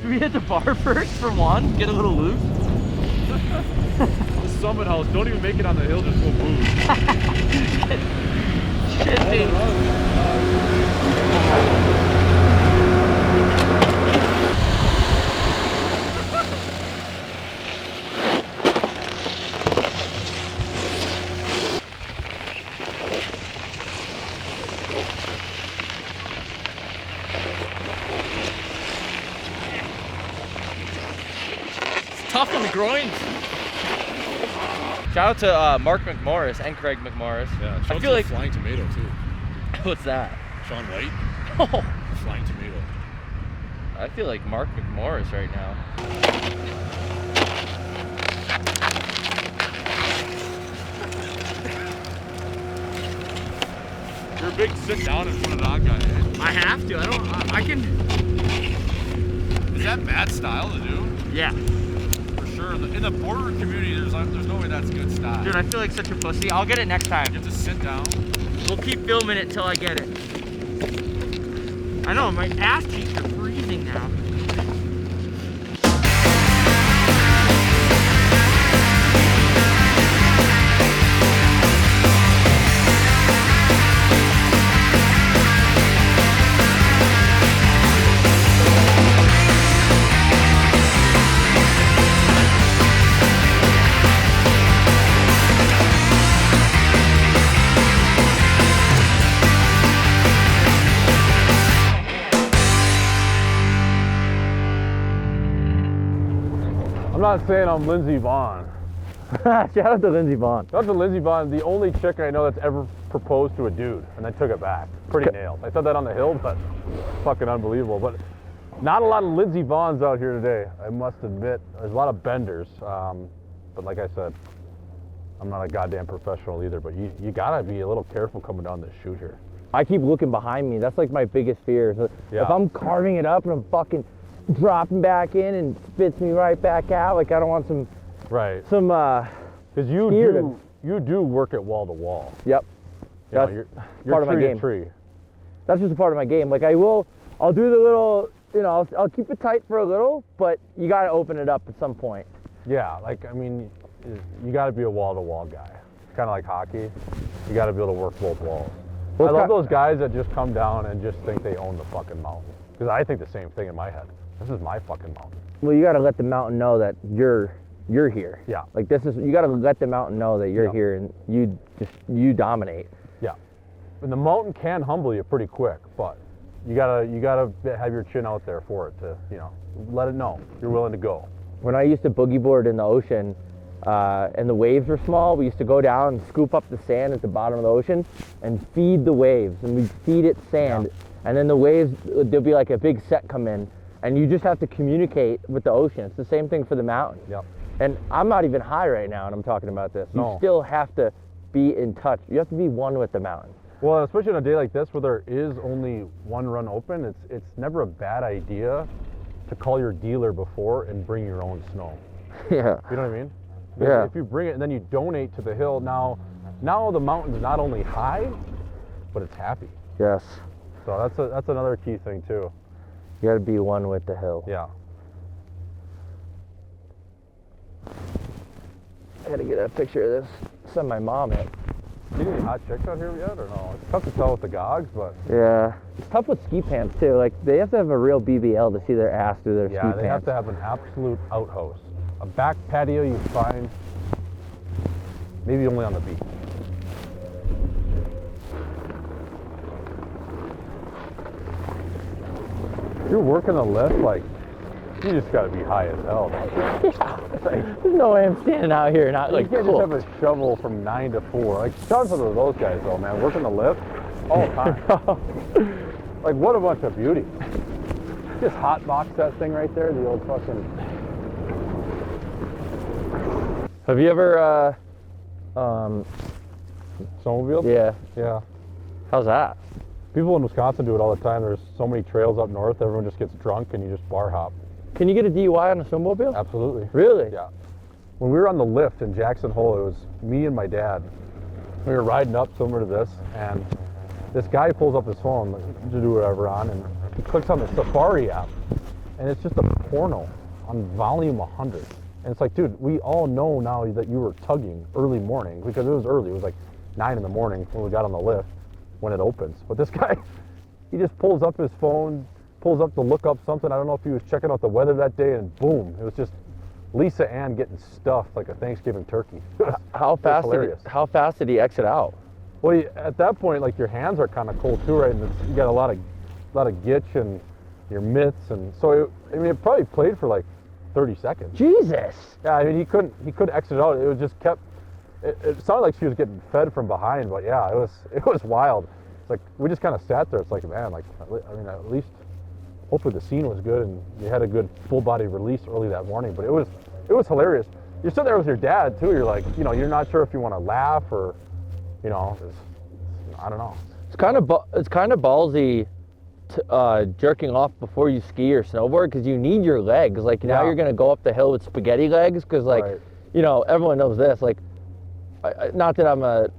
Should we hit the bar first for one? Get a little loose? The summit house, don't even make it on the hill, just go move. Shit, dude. Tough on the groins. Shout out to Mark McMorris and Craig McMorris. Yeah, I feel like Flying Tomato too. What's that? Sean White. Oh, Flying Tomato. I feel like Mark McMorris right now. You're a big sit down in front of that guy, eh? I have to. I can. Is that bad style to do? Yeah. For sure. In the border community, there's no way that's good style. Dude, I feel like such a pussy. I'll get it next time. You have to sit down. We'll keep filming it till I get it. I know, my ass cheeks are freezing now. I'm not saying I'm Lindsey Vonn. Shout out to Lindsey Vonn. Shout out to Lindsey Vonn, the only chick I know that's ever proposed to a dude and then took it back. Pretty nailed. I said that on the hill, but fucking unbelievable. But not a lot of Lindsey Vonns out here today, I must admit. There's a lot of benders. But like I said, I'm not a goddamn professional either, but you gotta be a little careful coming down this chute here. I keep looking behind me. That's like my biggest fear. So Yeah. If I'm carving it up and I'm fucking dropping back in and spits me right back out, like I don't want some Right. Because Scared you do work at wall to wall. Yep. You know, That's you're part of my tree to game. tree. That's just a part of my game. Like I'll do the little, you know, I'll keep it tight for a little, but you gotta open it up at some point. Yeah, like, I mean, you got to be a wall-to-wall guy. It's kind of like hockey. You got to be able to work both walls. Well, I love those guys that just come down and just think they own the fucking mountain. Because I think the same thing in my head. This is my fucking mountain. Well, you gotta let the mountain know that you're here. Yeah. Like you gotta let the mountain know that you're Yeah. here and you dominate. Yeah. And the mountain can humble you pretty quick, but you gotta have your chin out there for it to, you know, let it know you're willing to go. When I used to boogie board in the ocean, and the waves were small, we used to go down and scoop up the sand at the bottom of the ocean and feed the waves, and we'd feed it sand. Yeah. And then the waves, there'll be like a big set come in, and you just have to communicate with the ocean. It's the same thing for the mountain. Yep. And I'm not even high right now, and I'm talking about this. You No. still have to be in touch. You have to be one with the mountain. Well, especially on a day like this where there is only one run open, it's never a bad idea to call your dealer before and bring your own snow. Yeah. You know what I mean? Because Yeah. if you bring it and then you donate to the hill, now the mountain's not only high, but it's happy. Yes. So that's another key thing too. You gotta be one with the hill. Yeah. I gotta get a picture of this. Send my mom it. See any hot chicks out here yet or no? It's tough to tell with the gogs, but Yeah. It's tough with ski pants too. Like they have to have a real BBL to see their ass through their ski yeah, pants. they have to have an absolute outhouse. A back patio you find maybe only on the beach. If you're working the lift, like, you just gotta be high as hell. Yeah. There's no way I'm standing out here not You like can't cool. just have a shovel from 9 to 4. Like, shout out to those guys though, man. Working the lift all the time. Like, what a bunch of beauty. Just hot box that thing right there, the old fucking. Have you ever Snowmobile? yeah. Yeah. How's that? People in Wisconsin do it all the time. There's so many trails up north, everyone just gets drunk and you just bar hop. Can you get a DUI on a snowmobile? Absolutely. Really? Yeah. When we were on the lift in Jackson Hole, it was me and my dad. We were riding up similar to this, and this guy pulls up his phone to do whatever on, and he clicks on the Safari app, and it's just a porno on volume 100. And it's like, dude, we all know now that you were tugging early morning, because it was early. It was like 9 in the morning when we got on the lift when it opens. But this guy, he just pulls up his phone, pulls up to look up something. I don't know if he was checking out the weather that day, and boom, it was just Lisa Ann getting stuffed like a Thanksgiving turkey. How fast did he exit out? Well, at that point, like, your hands are kind of cold too, right? And you got a lot of gitch and your mitts, and so it probably played for like 30 seconds. Jesus. Yeah, I mean, he couldn't exit out. It was just kept. It sounded like she was getting fed from behind, but yeah, it was wild. It's like we just kind of sat there. It's like, man, like, I mean, at least hopefully the scene was good and you had a good full body release early that morning. But it was hilarious. You're sitting there with your dad too. You're like, you know, you're not sure if you want to laugh or, you know, I don't know. It's kind of ballsy. Jerking off before you ski or snowboard, because you need your legs. Like, now you're gonna go up the hill with spaghetti legs, because like, you know, everyone knows this. Like, not that I'm a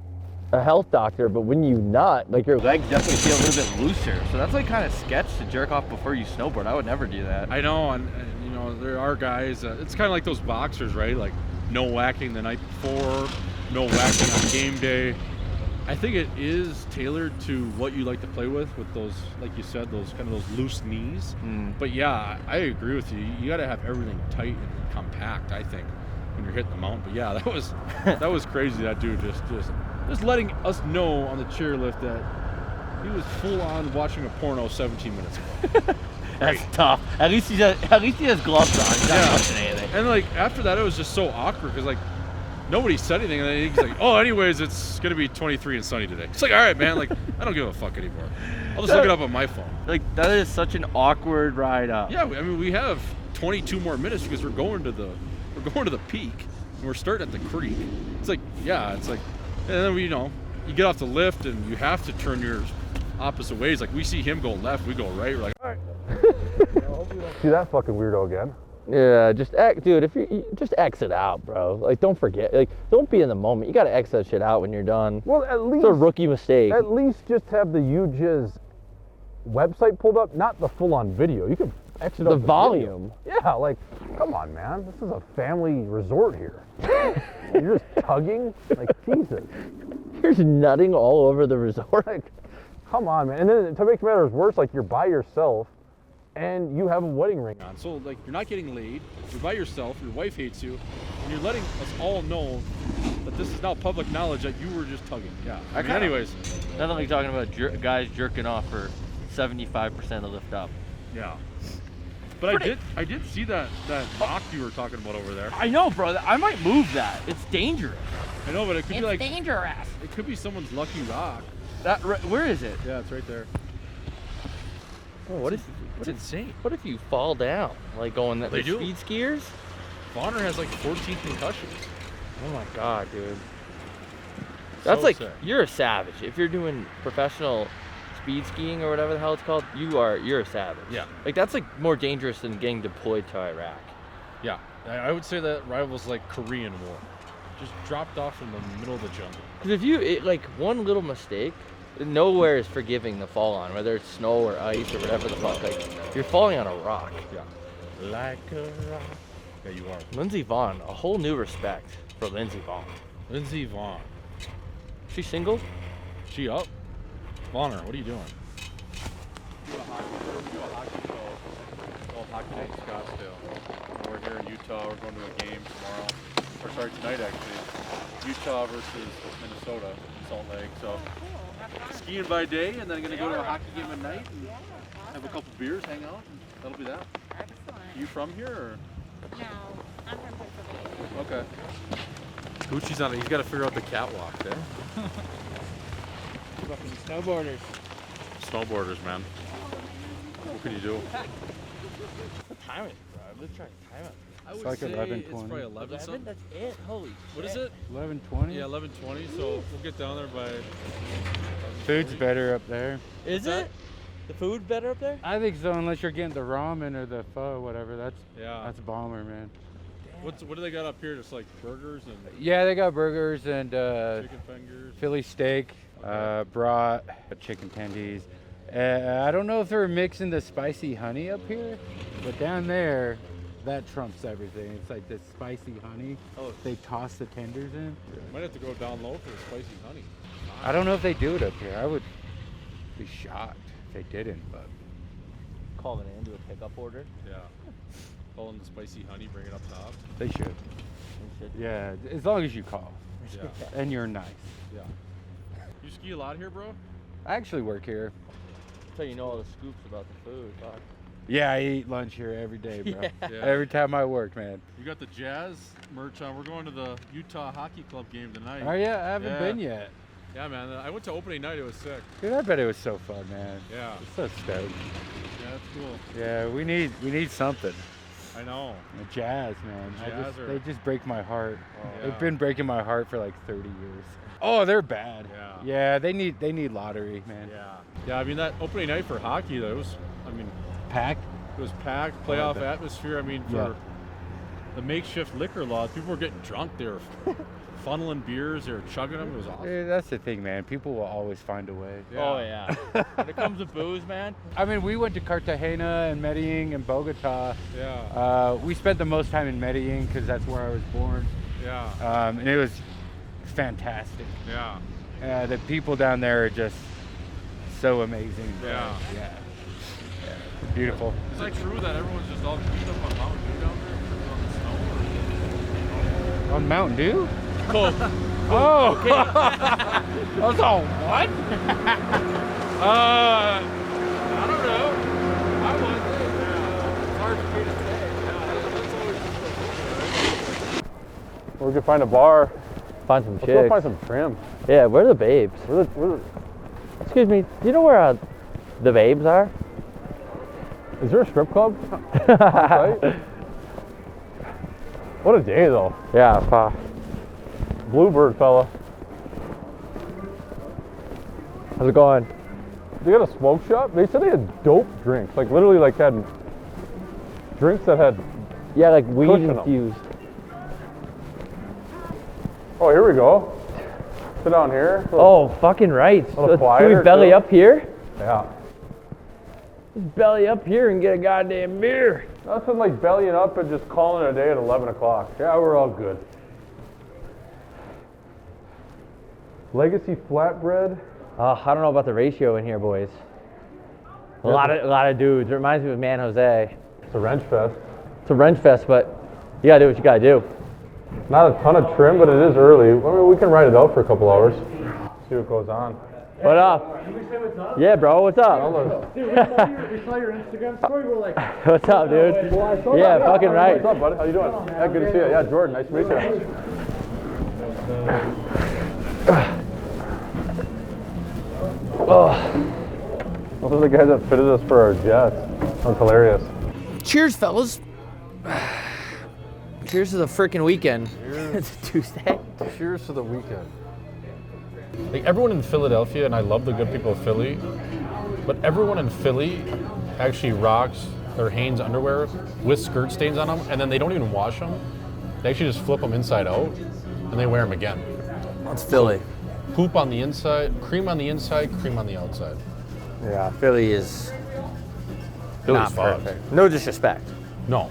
health doctor, but when you nut, like, your legs definitely feel a little bit looser. So that's like kind of sketch to jerk off before you snowboard. I would never do that. I know, and you know, there are guys. It's kind of like those boxers, right? Like, no whacking the night before, no whacking on game day. I think it is tailored to what you like to play with those, like you said, those kind of those loose knees. But yeah, I agree with you. You got to have everything tight and compact, I think, when you're hitting the mountain. But yeah, that was crazy. That dude just letting us know on the chairlift that he was full on watching a porno 17 minutes ago. That's tough. At least he has gloves on. He's not touching anything. And like after that, it was just so awkward because like, nobody said anything, and then he's like, "Oh, anyways, it's gonna be 23 and sunny today." It's like, all right, man. Like, I don't give a fuck anymore. I'll just look it up on my phone. Like, that is such an awkward ride up. Yeah, I mean, we have 22 more minutes because we're going to the peak, and we're starting at the creek. It's like, yeah, it's like, and then you get off the lift, and you have to turn yours opposite ways. Like, we see him go left, we go right. We're like, all right. See that fucking weirdo again. Yeah, dude, if you just exit out, bro. Like, don't forget, like, don't be in the moment. You gotta exit that shit out when you're done. Well, at least it's a rookie mistake. At least just have the UJIS website pulled up, not the full-on video. You can exit out the volume. Video. Yeah, like, come on, man. This is a family resort here. You're just tugging, like, Jesus. You're just nutting all over the resort. Like, come on, man. And then to make matters worse, like, you're by yourself. And you have a wedding ring on. So, like, you're not getting laid, you're by yourself, your wife hates you, and you're letting us all know that this is now public knowledge that you were just tugging. Yeah. I mean, anyways. Nothing like talking about guys jerking off for 75% of lift up. Yeah. But I did see that rock you were talking about over there. I know, bro. I might move that. It's dangerous. I know, but it could be like... It's dangerous. It could be someone's lucky rock. Where is it? Yeah, it's right there. Oh, It's insane. What if you fall down? Like going that do. Speed skiers? Bonner has like 14 concussions. Oh my god, dude. That's so like sad. You're a savage. If you're doing professional speed skiing or whatever the hell it's called, you're a savage. Yeah. Like, that's like more dangerous than getting deployed to Iraq. Yeah. I would say that rivals like Korean War. Just dropped off in the middle of the jungle. Because if like one little mistake, nowhere is forgiving the fall on, whether it's snow or ice or whatever the fuck. Like, you're falling on a rock. Yeah. Like a rock. Yeah, you are. Lindsey Vonn, a whole new respect for Lindsey Vonn. Lindsey Vonn. She single? She up? Bonner, what are you doing? We do a hockey show called Hockey Night in Scottsdale. We're here in Utah. We're going to a game tomorrow. Or sorry, tonight actually. Utah versus Minnesota in Salt Lake. So skiing by day, and then I'm gonna go to a hockey game at night and have a couple beers, hang out, and that'll be that. Excellent. You from here or? No, I'm from Pennsylvania. Okay. Gucci's on it. He's got to figure out the catwalk there. Fucking snowboarders. Snowboarders, man. What can you do? What time is it, bro? I'm just trying to time it. I would like say 11:20. it's probably 11 something. That's it? Holy What is shit. it? 11:20. Yeah, 11:20. So we'll get down there by. Food's better up there. Is that? it? The food better up there? I think so, unless you're getting the ramen or the pho, whatever. Yeah. That's bomber, man. What do they got up here? Just like burgers and Yeah, they got burgers and chicken fingers. Philly steak, brat, chicken tendies. I don't know if they're mixing the spicy honey up here. But down there, that trumps everything. It's like this spicy honey. Oh. They toss the tenders in. Might have to go down low for the spicy honey. I don't know if they do it up here. I would be shocked if they didn't, but Call it in, do a pickup order. Yeah. Call in the spicy honey, bring it up top. they should. Yeah, as long as you call Yeah. and you're nice. Yeah. You ski a lot here, bro? I actually work here. So you know all the scoops about the food. Fuck. Yeah, I eat lunch here every day, bro. Yeah. Every time I work, man. You got the Jazz merch on. We're going to the Utah Hockey Club game tonight. Oh yeah, I haven't Yeah. been yet. Yeah, man. I went to opening night. It was sick. Dude, I bet it was so fun, man. Yeah. I'm so stoked. Yeah, that's cool. Yeah, we need something. I know. The Jazz, man. Jazz are- They just break my heart. Yeah. They've been breaking my heart for like 30 years. Oh, they're bad. Yeah. Yeah, they need lottery, man. Yeah. Yeah, I mean, that opening night for hockey, though, it was, I mean, Packed. it was packed, playoff atmosphere. I mean, for Yeah. the makeshift liquor law, people were getting drunk. They were funneling beers. They were chugging them. It was awesome. Dude, that's the thing, man. People will always find a way. Oh yeah. When it comes to booze, man. I mean, we went to Cartagena and Medellin and Bogota. Yeah. We spent the most time in Medellin because that's where I was born. Yeah. And it was fantastic. Yeah. The people down there are just so amazing. Yeah. Yeah. Beautiful. Is it true that everyone's just all beat up on Mountain Dew down there on the snow? On Mountain Dew? Cool. Oh! I was all, what? I don't know. I wasn't. It's hard for me to say. We could find a bar. Find some Let's chicks. go find some trim. Yeah, where are the babes? Excuse me, do you know where the babes are? Is there a strip club? Right? What a day, though. Yeah, fuck. Bluebird, fella. How's it going? They got a smoke shop. They said they had dope drinks. Like, literally, like, had drinks that had... Yeah, like weed Cushion 'em. infused. Oh, here we go. Sit down here. Oh, fucking right. little So, should quieter, we belly too. up here? Yeah. Just belly up here and get a goddamn beer. Nothing like bellying up and just calling it a day at 11 o'clock. Yeah, we're all good. Legacy flatbread. I don't know about the ratio in here, boys. A lot of dudes. It reminds me of Man Jose. It's a wrench fest. It's a wrench fest, but you gotta do what you gotta do. Not a ton of trim, but it is early. I mean, we can ride it out for a couple hours. See what goes on. What up? Can we say what's up? Yeah, bro. What's up? Dude, we saw your Instagram story. We're like, What's up, dude? Yeah, fucking right. What's up, buddy? How you doing? Yeah, good to see you. Yeah, Jordan, nice to meet you. Those are the guys that fitted us for our jets. That's hilarious. Cheers, fellas. Cheers to the freaking weekend. It's a Tuesday. Cheers to the weekend. Like everyone in Philadelphia, and I love the good people of Philly, but everyone in Philly actually rocks their Hanes underwear with skirt stains on them, and then they don't even wash them. They actually just flip them inside out, and they wear them again. That's Philly. Poop on the inside, cream on the inside, cream on the outside. Yeah, Philly is Philly's not fog. perfect. No disrespect. No.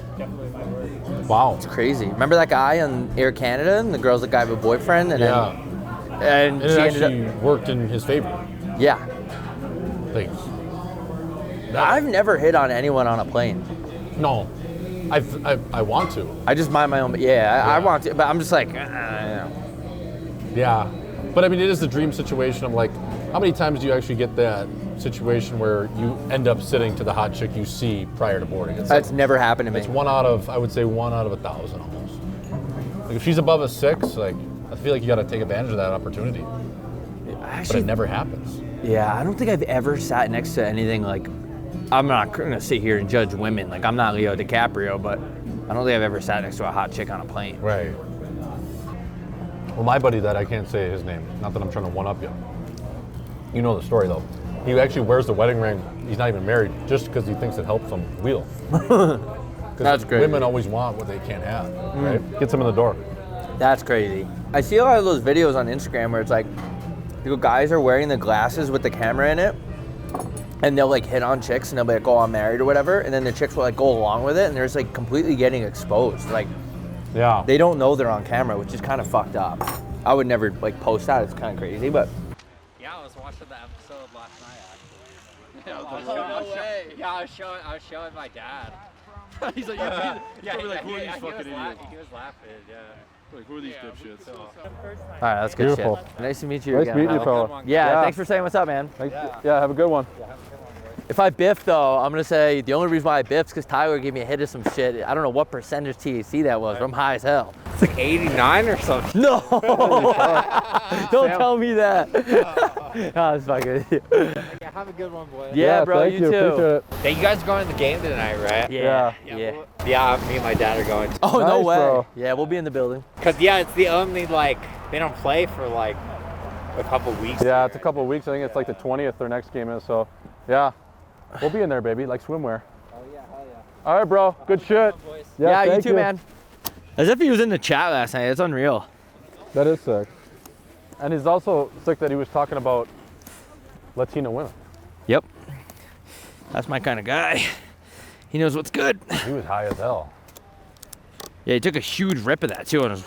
Wow. It's crazy. Remember that guy on Air Canada, and the girl's the guy with a boyfriend, and Yeah. and And she it ended actually worked in his favor. up. Yeah, Like, I've never hit on anyone on a plane. no, I want to. I just mind my own. Yeah, I Yeah. want to, but I'm just like, Yeah, but I mean, it is the dream situation. I'm like, how many times do you actually get that situation where you end up sitting to the hot chick you see prior to boarding? It's that's never happened to me. It's I would say 1 out of 1,000 almost. Like if she's above a 6, like I feel like you got to take advantage of that opportunity. But Actually, it never happens. yeah, I don't think I've ever sat next to anything like. I'm not gonna sit here and judge women. Like I'm not Leo DiCaprio, but I don't think I've ever sat next to a hot chick on a plane. Right. Well, my buddy that I can't say his name, not that I'm trying to one up you. You know the story though. He actually wears the wedding ring. He's not even married, just because he thinks it helps him wheel. That's great. Women always want what they can't have, right? Gets them in the door. That's crazy. I see a lot of those videos on Instagram where it's like, guys are wearing the glasses with the camera in it, and they'll like hit on chicks and they'll be like, oh, I'm married or whatever, and then the chicks will like go along with it and they're just like completely getting exposed. Like, Yeah. they don't know they're on camera, which is kind of fucked up. I would never like post that. It's kind of crazy, but. Yeah, I was watching the episode last night actually. Yeah, I was showing my dad. He's like, who are these fucking idiots? He was laughing, yeah. Like, who are these dipshits? All right, that's good Beautiful. shit. Nice to meet you Nice again. meeting you, Hal. fella. Yeah, thanks for saying what's up, man. Thanks. Yeah, have a good one. If I biff though, I'm gonna say the only reason why I biffed is because Tyler gave me a hit of some shit. I don't know what percentage THC that was, but I'm high as hell. It's like 89 or something. No! Don't tell me that. Oh, it's fucking. Yeah, have a good one, boy. Yeah, bro, thank you too. Appreciate it. Hey, you guys going to the game tonight, right? Yeah. Yeah, me and my dad are going. Oh, no Nice, way. bro. Yeah, we'll be in the building. Cause yeah, it's the only like they don't play for like a couple weeks. Yeah, it's a couple of weeks. I think it's like the 20th their next game is. So, yeah, we'll be in there, baby, like swimwear. Oh yeah, hell yeah. All right, bro. Good shit. Yeah, you thank too, man. As if he was in the chat last night. It's unreal. That is sick. And he's also sick that he was talking about Latino women. Yep. That's my kind of guy. He knows what's good. He was high as hell. Yeah, he took a huge rip of that too. And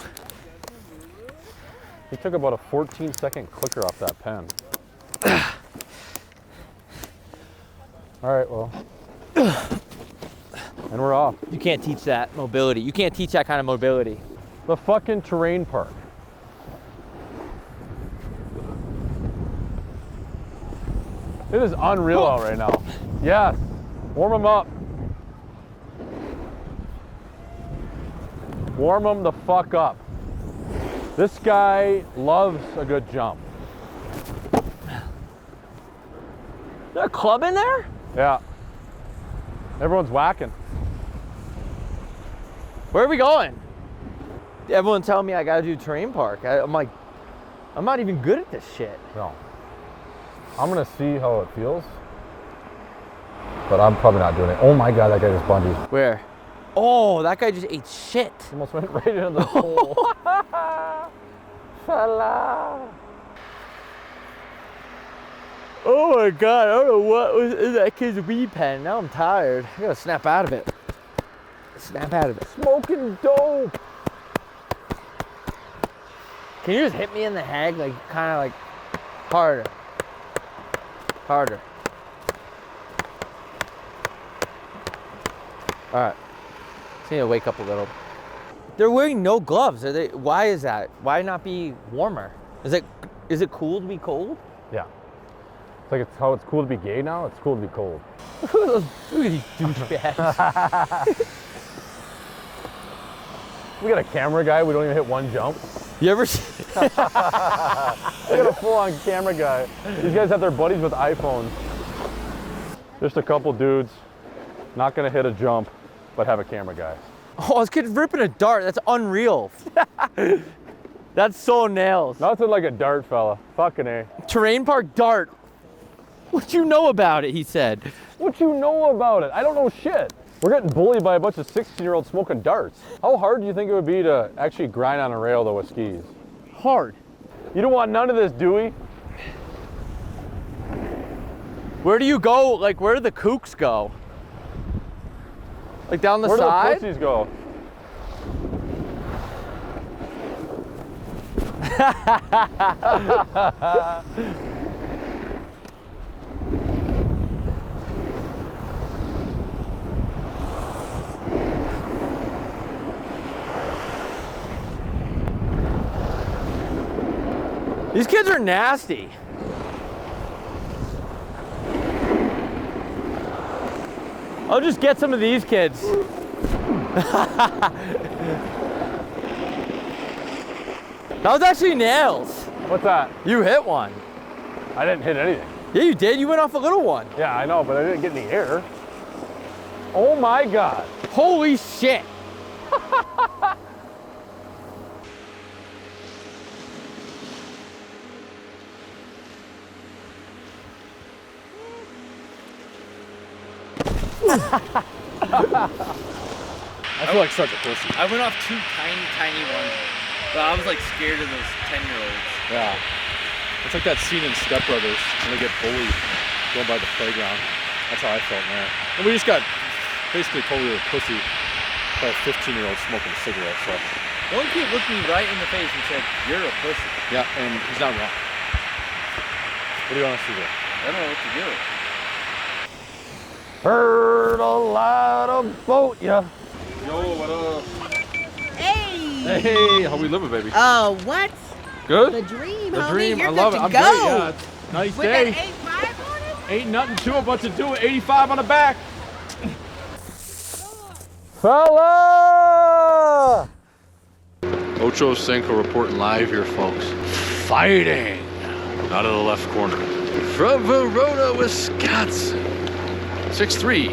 He took about a 14-second clicker off that pen. All right, well. And we're off. you can't teach that mobility. You can't teach that kind of mobility. The fucking terrain park. It is unreal out right now. Yes. Warm them up. Warm them the fuck up. This guy loves a good jump. Is there a club in there? Yeah. Everyone's whacking. Where are we going? Everyone's telling me I gotta do terrain park. I'm like, I'm not even good at this shit. No. I'm gonna see how it feels. But I'm probably not doing it. Oh my god, that guy just bungeed. Where? Oh, that guy just ate shit. Almost went right into the hole. Fella. Oh my god, I don't know what was in that kid's weed pen. Now I'm tired. I gotta snap out of it. Snap out of it. Smoking dope. Can you just hit me in the head, like kind of like harder? Harder. All right. Just need to wake up a little. They're wearing no gloves. Are they? Why is that? Why not be warmer? Is it cool to be cold? Yeah. It's like it's how it's cool to be gay now. It's cool to be cold. Look at these douchebags. We got a camera guy. We don't even hit one jump. You ever see? We got a full-on camera guy. These guys have their buddies with iPhones. Just a couple dudes, not gonna hit a jump, but have a camera guy. Oh, this kid's ripping a dart. That's unreal. That's so nails. Nothing like a dart fella. Fucking A. Terrain park dart. What you know about it? He said. What you know about it? I don't know shit. We're getting bullied by a bunch of 16-year-olds smoking darts. How hard do you think it would be to actually grind on a rail though with skis? Hard. You don't want none of this, Dewey. Where do you go? Like, where do the kooks go? Like down the Where side? do the pussies go? These kids are nasty. I'll just get some of these kids. That was actually nails. What's that? You hit one. I didn't hit anything. Yeah, you did. You went off a little one. Yeah, I know, but I didn't get in the air. Oh my God. Holy shit. I feel like such a pussy. I went off two tiny ones, but I was like scared of those 10-year-olds. Yeah. It's like that scene in Step Brothers when they get bullied. going by the playground. That's how I felt in there. And we just got basically told we were pussy by a 15-year-old smoking a cigarette. So One kid looked me right in the face and said, "You're a pussy." yeah, and he's not wrong. What do you want us to do? I don't know what to do. Heard a lot of boat, yeah. Yo, what up? Hey! Hey, how we living, baby? Oh, what? Good? The dream, The homie. dream. You're I love good it. to I'm go. great. Yeah, it's a nice With day. that 8.5 on it? Ain't nothing to it but to do it. 85 on the back. Fella! Ocho Cinco reporting live here, folks. Fighting out of the left corner. From Verona, Wisconsin. 6'3".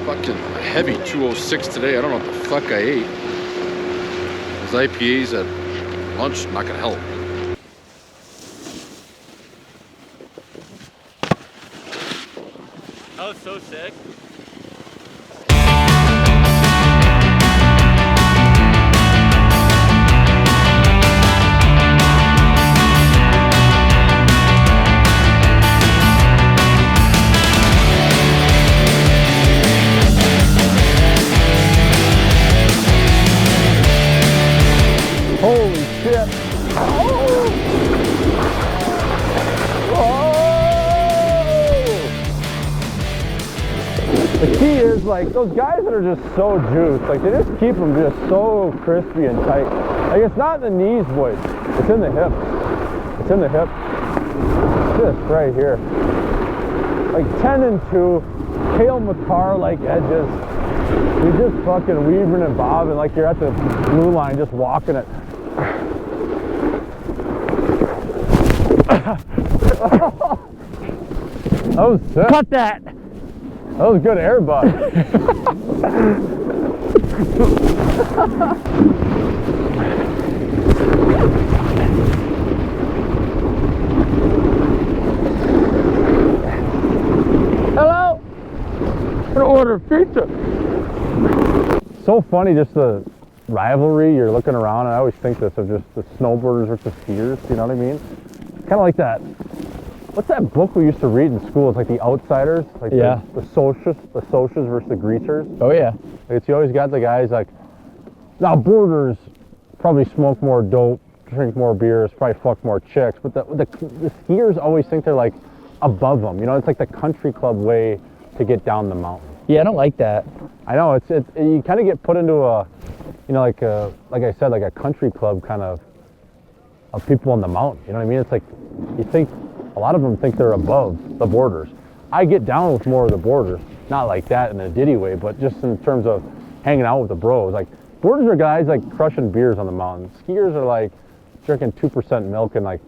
Fucking heavy 206 today. I don't know what the fuck I ate. Those IPAs at lunch not gonna help. That was so sick. Holy shit. Oh! The key is like those guys that are just so juiced, like they just keep them just so crispy and tight. Like it's not in the knees, boys. It's in the hips. It's in the hip. Just right here. Like 10 and 2, Cale Makar like edges. You're just fucking weaving and bobbing like you're at the blue line just walking it. That was sick. Cut that. That was good air bud. Hello. I'm gonna order pizza. So funny, just the rivalry. You're looking around, and I always think this of just the snowboarders versus skiers. You know what I mean? Kind of like that. What's that book we used to read in school? It's like The Outsiders, like Yeah. the socias versus the greasers. Oh yeah. It's you always got the guys like, now boarders probably smoke more dope, drink more beers, probably fuck more chicks, but the skiers always think they're like above them. You know, it's like the country club way to get down the mountain. Yeah, I don't like that. I know it's you kind of get put into a, you know, like I said, like a country club kind of people on the mountain. You know what I mean? It's like you think a lot of them think they're above the boarders. I get down with more of the boarders, not like that in a ditty way, but just in terms of hanging out with the bros. Like boarders are guys like crushing beers on the mountain. Skiers are like drinking 2% milk and like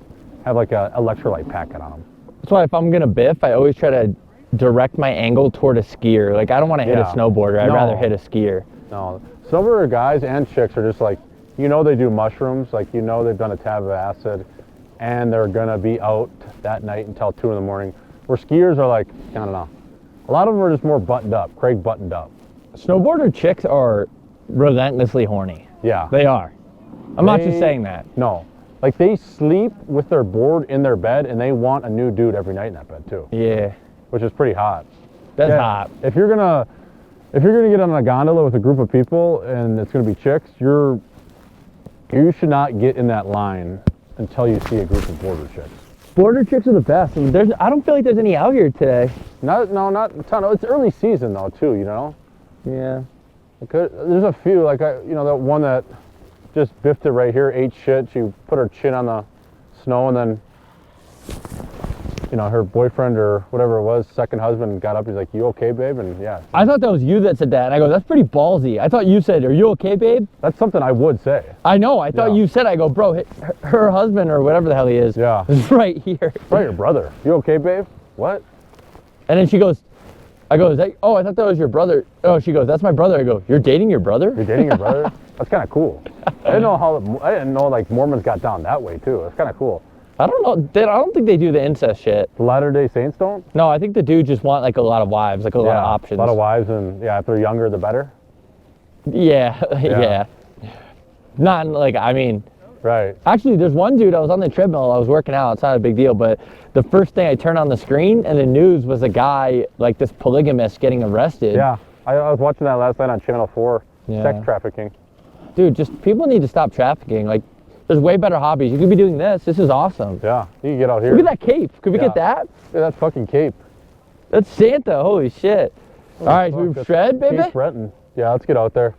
have like a electrolyte packet on them. That's why if I'm gonna biff, I always try to direct my angle toward a skier. Like I don't want to hit a Yeah. snowboarder. I'd No. rather hit a skier. No, snowboarder guys and chicks are just like, you know, they do mushrooms, like you know they've done a tab of acid, and they're gonna be out that night until 2 in the morning. Where skiers are like, I don't know. A lot of them are just more buttoned up. Craig buttoned up. Snowboarder chicks are relentlessly horny. Yeah. They are. I'm not just They- saying that. No. Like they sleep with their board in their bed and they want a new dude every night in that bed too, Yeah, which is pretty hot. that's Yeah, hot. If you're gonna get on a gondola with a group of people and it's gonna be chicks, you should not get in that line until you see a group of border chicks. Border chicks are the best. I mean, I don't feel like there's any out here today. Not a ton. It's early season though too, you know. Yeah. There's a few like that one that just biffed it right here, ate shit. She put her chin on the snow and then, you know, her boyfriend or whatever it was, second husband got up. He's like, "You okay, babe?" And yeah, I thought that was you that said that. And I go, that's pretty ballsy. I thought you said, are you okay, babe? that's something I would say. I know. I thought Yeah. you said, I go, bro, her husband or whatever the hell he is, Yeah. is right here. Probably your brother. You okay, babe? What? And then she goes, I go, oh, I thought that was your brother. Oh, she goes, that's my brother. I go, you're dating your brother? You're dating your brother? That's kind of cool. I didn't know like Mormons got down that way too. That's kind of cool. I don't know. I don't think they do the incest shit. The Latter-day Saints don't? No, I think the dudes just want like a lot of wives, like a lot of options. A lot of wives, and yeah, if they're younger, the better. Yeah, Yeah. yeah. Not like, I mean, Right. Actually, there's one dude, I was on the treadmill, I was working out, it's not a big deal, but the first thing I turned on the screen and the news was a guy, like this polygamist getting arrested. Yeah. I was watching that last night on Channel 4, Yeah. sex trafficking. Dude, just people need to stop trafficking. Like, there's way better hobbies. You could be doing this. This is awesome. Yeah, you can get out here. Look at that cape. Could we Yeah. get that? Dude, that's fucking Cape. That's Santa. Holy shit. All right, Fuck, we that's shred, baby? Cape Breton. Yeah, let's get out there.